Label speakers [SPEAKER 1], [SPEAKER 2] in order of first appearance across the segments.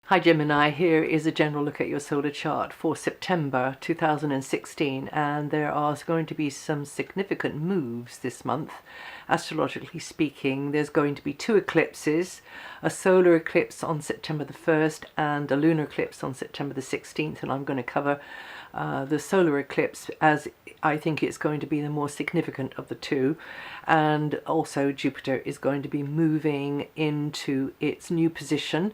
[SPEAKER 1] Hi Gemini, here is a general look at your solar chart for September 2016, and there are going to be some significant moves this month. Astrologically speaking, there's going to be two eclipses, a solar eclipse on September the 1st and a lunar eclipse on September the 16th, and I'm going to cover the solar eclipse as I think it's going to be the more significant of the two. And also Jupiter is going to be moving into its new position.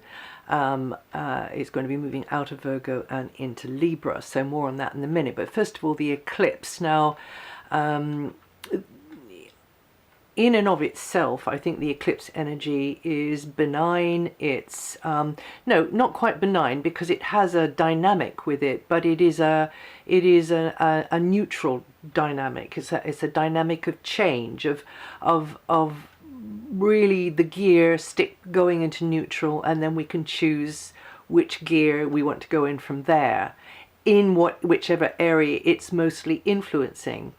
[SPEAKER 1] It's going to be moving out of Virgo and into Libra, so more on that in a minute. But first of all, the eclipse. Now, in and of itself, I think the eclipse energy is benign. It's no, not quite benign, because it has a dynamic with it, but it is a neutral dynamic. It's a dynamic of change, of really the gear stick going into neutral, and then we can choose which gear we want to go in from there, in whichever area it's mostly influencing.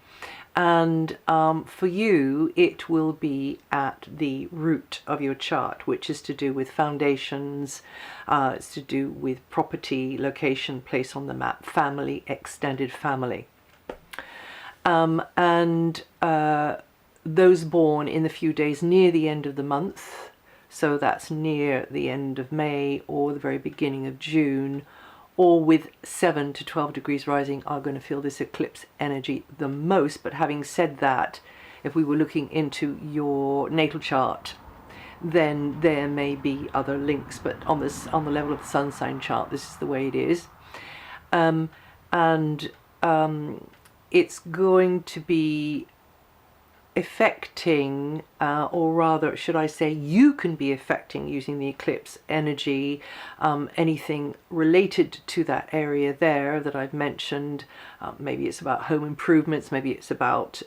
[SPEAKER 1] And for you, it will be at the root of your chart, which is to do with foundations, it's to do with property, location, place on the map, family, extended family. Those born in the few days near the end of the month, so that's near the end of May or the very beginning of June, or with 7 to 12 degrees rising, are going to feel this eclipse energy the most. But having said that, if we were looking into your natal chart, then there may be other links, but on the level of the sun sign chart, this is the way it is. It's going to be affecting, or rather should I say, you can be affecting, using the eclipse energy, anything related to that area there that I've mentioned. Maybe it's about home improvements, maybe it's about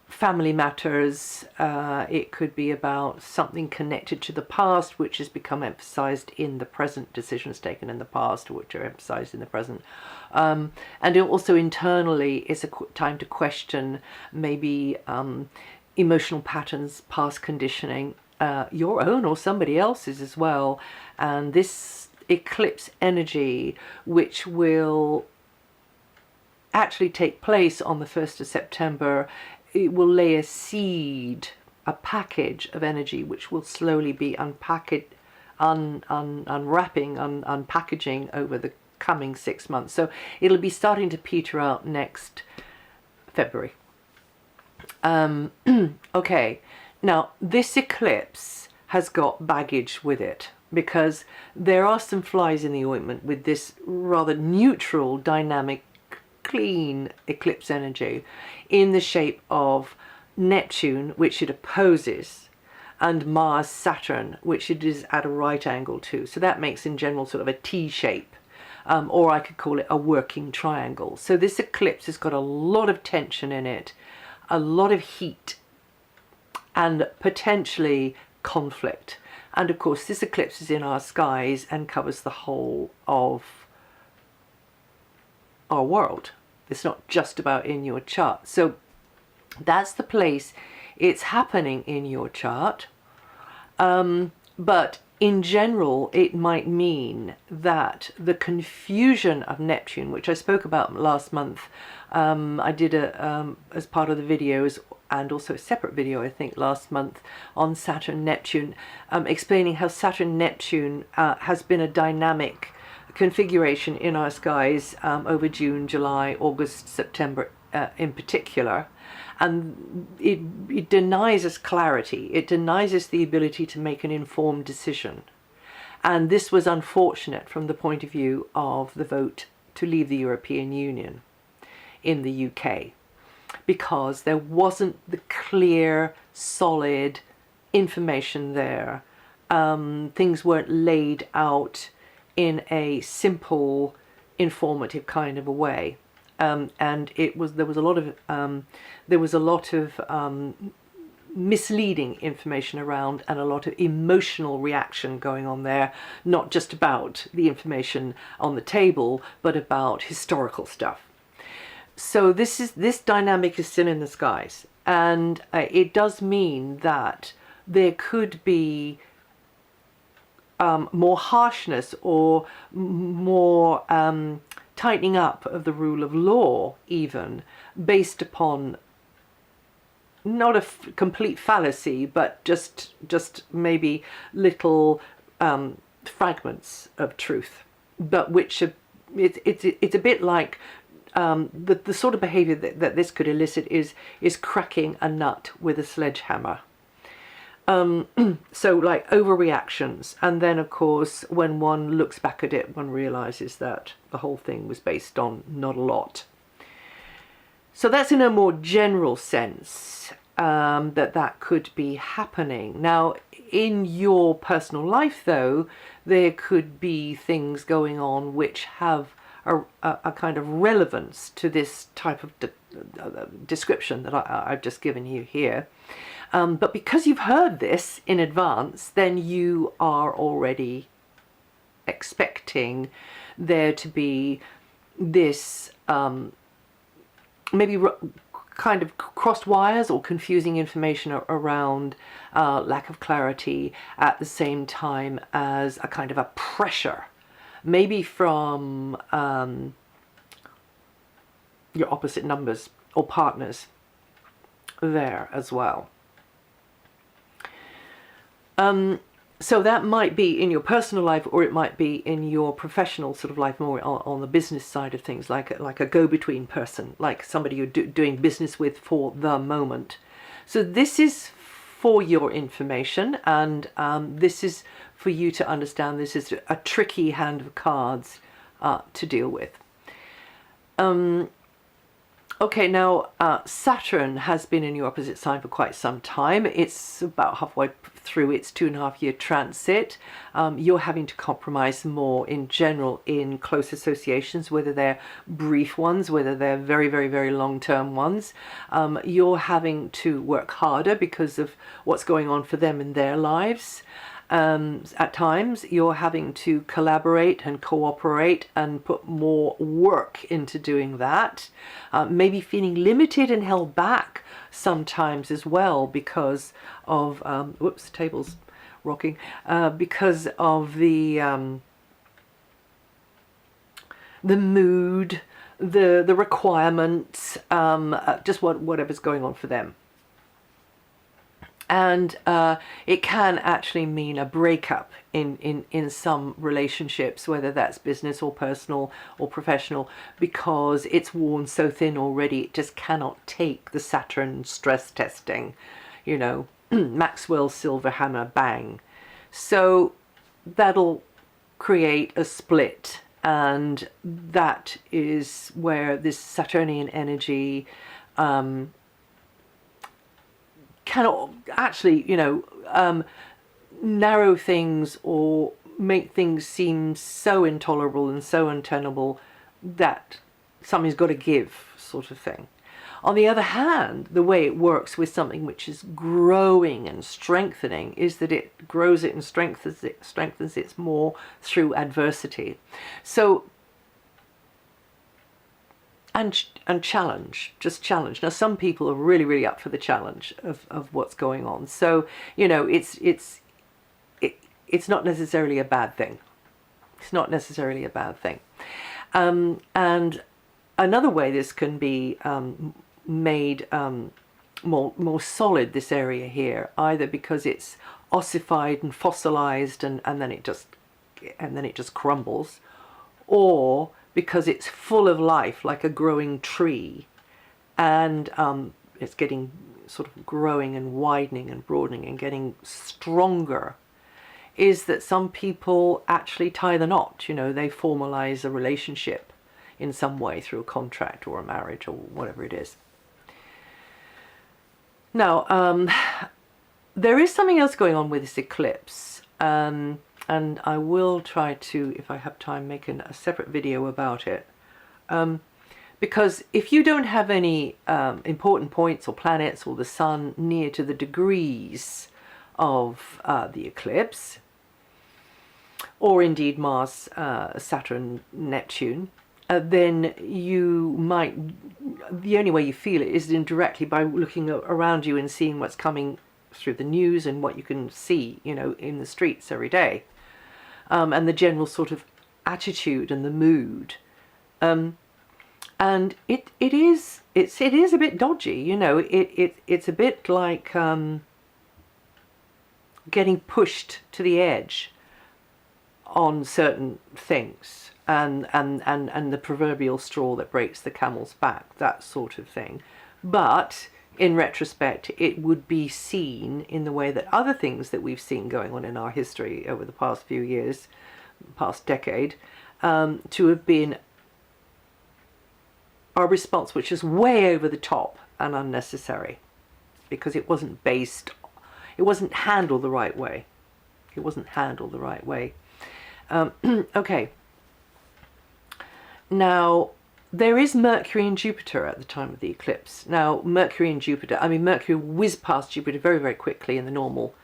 [SPEAKER 1] family matters, it could be about something connected to the past which has become emphasized in the present, decisions taken in the past which are emphasized in the present. And also internally, it's a time to question maybe emotional patterns, past conditioning, your own or somebody else's as well. And this eclipse energy, which will actually take place on the 1st of September, it will lay a seed, a package of energy which will slowly be unpackaged, unwrapping, unpackaging over the coming 6 months. So it'll be starting to peter out next February. Okay, now this eclipse has got baggage with it, because there are some flies in the ointment with this rather neutral, dynamic, clean eclipse energy, in the shape of Neptune, which it opposes, and Mars, Saturn, which it is at a right angle to. So that makes in general sort of a T shape, or I could call it a working triangle. So this eclipse has got a lot of tension in it, a lot of heat, and potentially conflict. And of course this eclipse is in our skies and covers the whole of our world. It's not just about in your chart. So that's the place it's happening in your chart. But in general, it might mean that the confusion of Neptune, which I spoke about last month, I did as part of the videos, and also a separate video I think last month on Saturn Neptune, explaining how Saturn Neptune has been a dynamic configuration in our skies over June, July, August, September in particular. And it denies us clarity. It denies us the ability to make an informed decision. And this was unfortunate from the point of view of the vote to leave the European Union in the UK, because there wasn't the clear, solid information there. Things weren't laid out in a simple, informative kind of a way. And there was a lot of misleading information around, and a lot of emotional reaction going on there, not just about the information on the table, but about historical stuff. So this dynamic is still in the skies, and it does mean that there could be more harshness or more tightening up of the rule of law, even based upon not a complete fallacy, but just maybe little fragments of truth, but which it's a bit like the sort of behavior that this could elicit is cracking a nut with a sledgehammer. So like overreactions, and then of course when one looks back at it, one realizes that the whole thing was based on not a lot. So that's in a more general sense, that could be happening. Now, in your personal life, though, there could be things going on which have a kind of relevance to this type of description that I've just given you here. But because you've heard this in advance, then you are already expecting there to be this maybe kind of crossed wires or confusing information around lack of clarity, at the same time as a kind of a pressure, maybe from your opposite numbers or partners there as well. So that might be in your personal life, or it might be in your professional sort of life, more on the business side of things, like a go-between person, like somebody you're doing business with for the moment. So this is for your information, and this is for you to understand. This is a tricky hand of cards to deal with. Okay, now Saturn has been in your opposite sign for quite some time. It's about halfway through its 2.5-year transit. You're having to compromise more in general in close associations, whether they're brief ones, whether they're very, very, very long-term ones. You're having to work harder because of what's going on for them in their lives. At times you're having to collaborate and cooperate and put more work into doing that. Maybe feeling limited and held back sometimes as well because of, whoops, the table's rocking, because of the mood, the requirements, just whatever's going on for them. And it can actually mean a breakup in some relationships, whether that's business or personal or professional, because it's worn so thin already, it just cannot take the Saturn stress testing, you know, Maxwell's silver hammer, bang. So that'll create a split, and that is where this Saturnian energy cannot actually, you know, narrow things or make things seem so intolerable and so untenable that something's got to give, sort of thing. On the other hand, the way it works with something which is growing and strengthening is that it grows it and strengthens it more through adversity. So and challenge, just challenge. Now some people are really, really up for the challenge of what's going on. So, you know, it's not necessarily a bad thing. It's not necessarily a bad thing. And another way this can be made more solid, this area here, either because it's ossified and fossilized and then it just crumbles, or because it's full of life, like a growing tree, and it's getting sort of growing and widening and broadening and getting stronger, is that some people actually tie the knot. You know, they formalize a relationship in some way through a contract or a marriage or whatever it is. Now, there is something else going on with this eclipse, and I will try to, if I have time, make a separate video about it. Because if you don't have any important points or planets or the sun near to the degrees of the eclipse, or indeed Mars, Saturn, Neptune, then you might, the only way you feel it is indirectly by looking around you and seeing what's coming through the news and what you can see, you know, in the streets every day. and the general sort of attitude and the mood. And it is a bit dodgy, you know. It's a bit like getting pushed to the edge on certain things, and the proverbial straw that breaks the camel's back, that sort of thing. But in retrospect, it would be seen in the way that other things that we've seen going on in our history over the past few years, past decade, to have been our response, which is way over the top and unnecessary, because it wasn't handled the right way. It wasn't handled the right way. Okay. Now, there is Mercury and Jupiter at the time of the eclipse. Now, Mercury and Jupiter, I mean, Mercury whizzed past Jupiter very, very quickly in the normal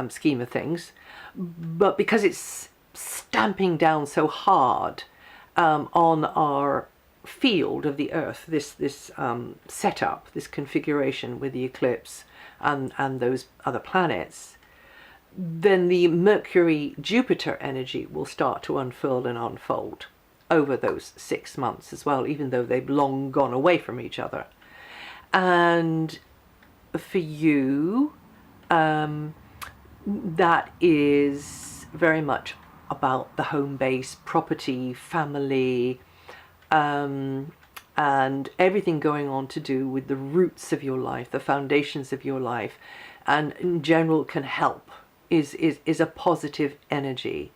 [SPEAKER 1] scheme of things. But because it's stamping down so hard on our field of the Earth, this setup, this configuration with the eclipse and those other planets, then the Mercury-Jupiter energy will start to unfurl and unfold over those 6 months as well, even though they've long gone away from each other. And for you, that is very much about the home base, property, family, and everything going on to do with the roots of your life, the foundations of your life, and in general can help, is a positive energy.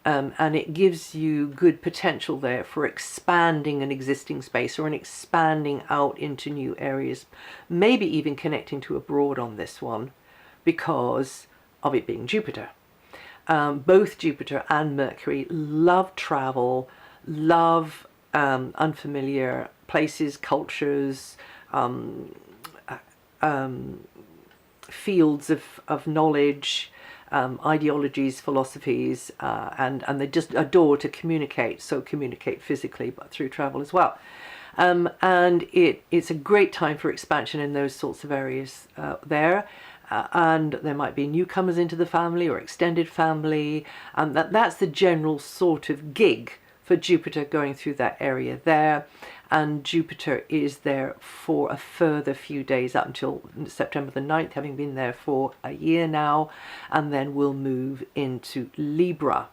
[SPEAKER 1] And it gives you good potential there for expanding an existing space or an expanding out into new areas, maybe even connecting to abroad on this one because of it being Jupiter. Both Jupiter and Mercury love travel, love unfamiliar places, cultures, fields of knowledge, ideologies, philosophies, and they just adore to communicate, so communicate physically but through travel as well. And it's a great time for expansion in those sorts of areas there. And there might be newcomers into the family or extended family, and that's the general sort of gig for Jupiter going through that area there. And Jupiter is there for a further few days up until September the 9th, having been there for a year now, and then we'll move into Libra.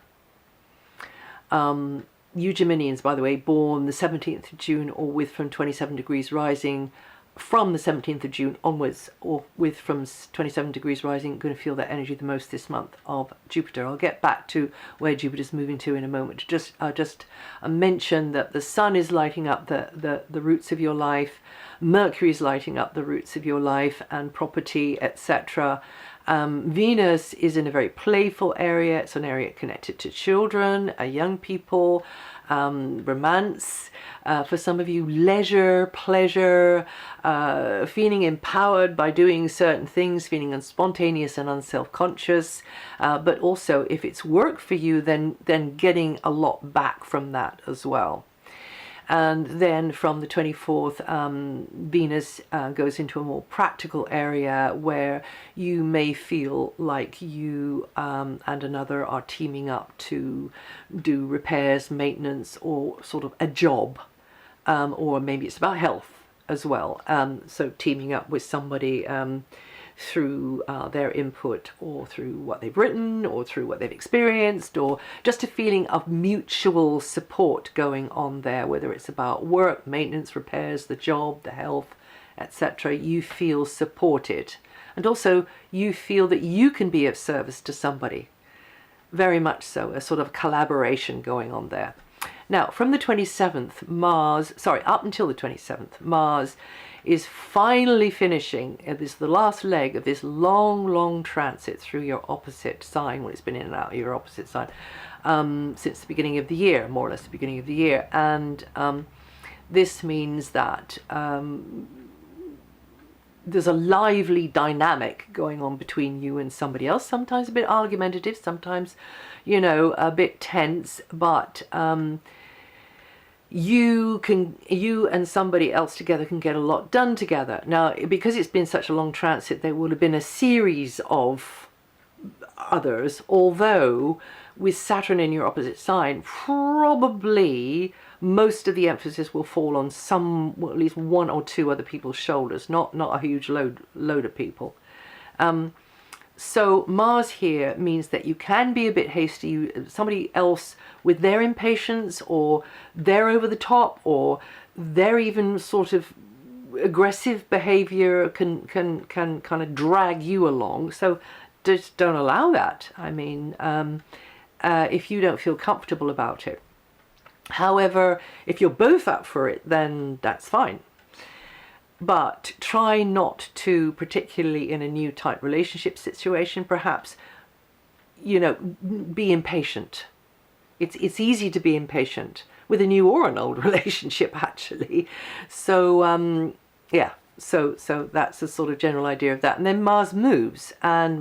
[SPEAKER 1] You Geminians, by the way, born the 17th of June or with from 27 degrees rising, from the 17th of June onwards, or with from 27 degrees rising, going to feel that energy the most this month of Jupiter. I'll get back to where Jupiter's moving to in a moment. Just mention that the Sun is lighting up the roots of your life, Mercury is lighting up the roots of your life and property, etc. Venus is in a very playful area. It's an area connected to children, young people, romance, for some of you, leisure, pleasure, feeling empowered by doing certain things, feeling unspontaneous and unself-conscious, but also if it's work for you, then getting a lot back from that as well. And then from the 24th, Venus goes into a more practical area where you may feel like you and another are teaming up to do repairs, maintenance, or sort of a job, or maybe it's about health as well. So teaming up with somebody through their input, or through what they've written, or through what they've experienced, or just a feeling of mutual support going on there, whether it's about work, maintenance, repairs, the job, the health, etc. You feel supported, and also you feel that you can be of service to somebody. Very much so, a sort of collaboration going on there. Now, from the 27th, up until the 27th, Mars is finally finishing, this is the last leg of this long transit through your opposite sign. Well, it's been in and out of your opposite sign since the beginning of the year, more or less the beginning of the year. And this means that there's a lively dynamic going on between you and somebody else, sometimes a bit argumentative, sometimes, you know, a bit tense, but you and somebody else together can get a lot done together. Now, because it's been such a long transit, there will have been a series of others, although with Saturn in your opposite sign, probably most of the emphasis will fall on some, well, at least one or two other people's shoulders, not a huge load of people. So Mars here means that you can be a bit hasty. Somebody else with their impatience, or they're over the top, or they're even sort of aggressive behavior can kind of drag you along. So just don't allow that. I mean, if you don't feel comfortable about it. However, if you're both up for it, then that's fine. But try not to, particularly in a new type relationship situation, perhaps, you know, be impatient. It's easy to be impatient with a new or an old relationship, actually. So yeah, so that's the sort of general idea of that. And then Mars moves and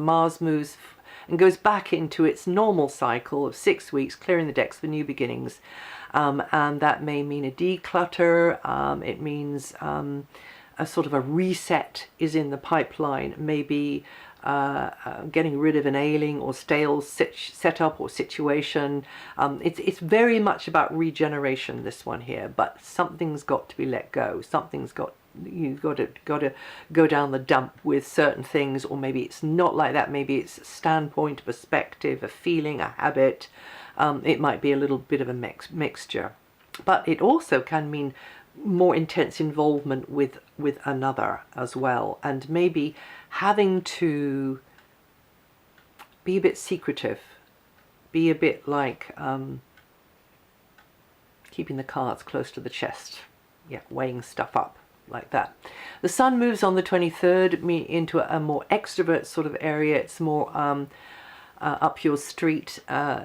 [SPEAKER 1] goes back into its normal cycle of 6 weeks, clearing the decks for new beginnings. And that may mean a declutter. It means a sort of a reset is in the pipeline, maybe getting rid of an ailing or stale setup or situation. It's very much about regeneration, this one here, but something's got to be let go. You've got to go down the dump with certain things, or maybe it's not like that. Maybe it's a standpoint, a perspective, a feeling, a habit. It might be a little bit of a mixture, but it also can mean more intense involvement with another as well, and maybe having to be a bit secretive, be a bit like keeping the cards close to the chest, yeah, weighing stuff up like that. The Sun moves on the 23rd into a more extrovert sort of area. It's more up your street,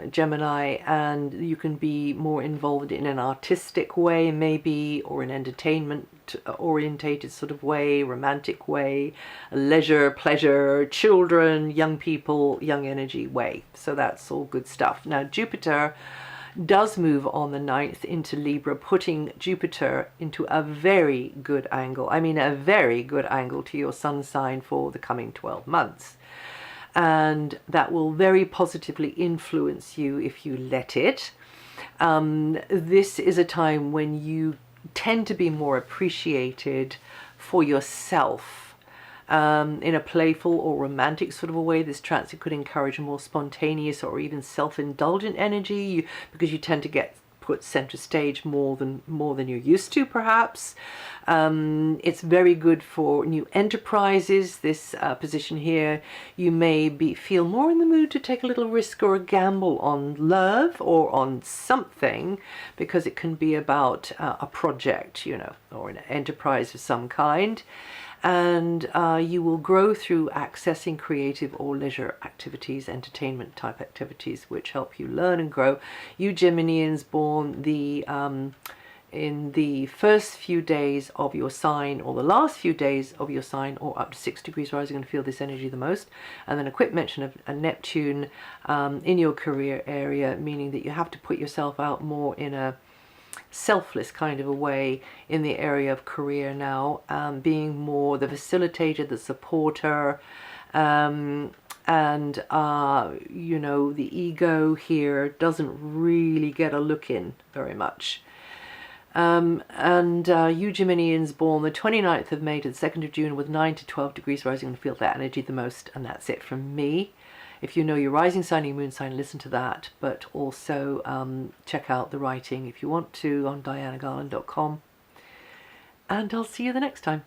[SPEAKER 1] Gemini, and you can be more involved in an artistic way maybe, or an entertainment orientated sort of way, romantic way, leisure, pleasure, children, young people, young energy way. So that's all good stuff. Now Jupiter does move on the 9th into Libra, putting Jupiter into a very good angle. I mean, a very good angle to your sun sign for the coming 12 months. And that will very positively influence you if you let it. This is a time when you tend to be more appreciated for yourself. In a playful or romantic sort of a way. This transit could encourage a more spontaneous or even self-indulgent energy, because you tend to get put center stage more than you're used to, perhaps. It's very good for new enterprises, this position here. You may feel more in the mood to take a little risk or a gamble on love or on something, because it can be about a project, you know, or an enterprise of some kind. And you will grow through accessing creative or leisure activities, entertainment type activities, which help you learn and grow. You Geminians born in the first few days of your sign, or the last few days of your sign, or up to 6 degrees rising, are going to feel this energy the most. And then a quick mention of a Neptune in your career area, meaning that you have to put yourself out more in a selfless kind of a way in the area of career now, being more the facilitator, the supporter, and you know, the ego here doesn't really get a look in very much. You Geminians born the 29th of May to the 2nd of June with 9 to 12 degrees rising, and feel that energy the most. And that's it from me. If you know your rising sign, your moon sign, listen to that, but also check out the writing if you want to on DianaGarland.com. And I'll see you the next time.